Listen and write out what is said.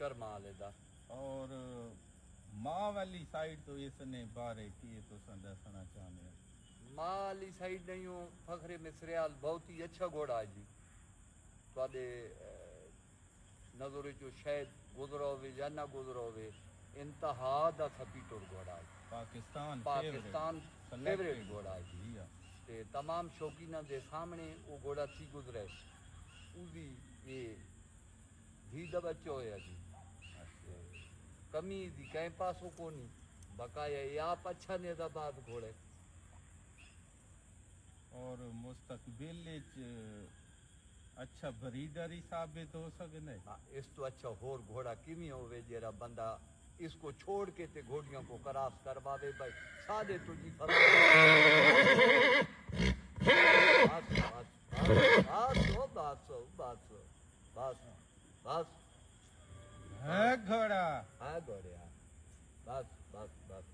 कर्मा लेदा और माँ वाली साइड तो इसने बारे किए तो दसना चाहते हैं। माँ वाली साइड नहीं हो फखरे मिसरियाल बहुत ही अच्छा घोड़ा है जी थोड़े नजर जो शायद गुजरा हो या ना गुजरा हो इंतहा दा सपीटोर घोड़ा है पाकिस्तान फेवरेट घोड़ा है जी ते तमाम शौकीना दे सामने वो घोड़ा थी गुजरे उसकी ये धी दा बच्चो है जी कमी दी कहीं पासों को नहीं बकाया ये आप अच्छा नेदाबाद घोड़े और मुस्तकबिल अच्छा ब्रीडर ही साबित हो सकते। हाँ इस तो अच्छा होर घोड़ा किमी होवे जरा बंदा इसको छोड़ के ते घोड़ियों को क्रॉस करवावे भाई सादे तो जी बस है घोड़ा हाँ घोड़े बस बस बस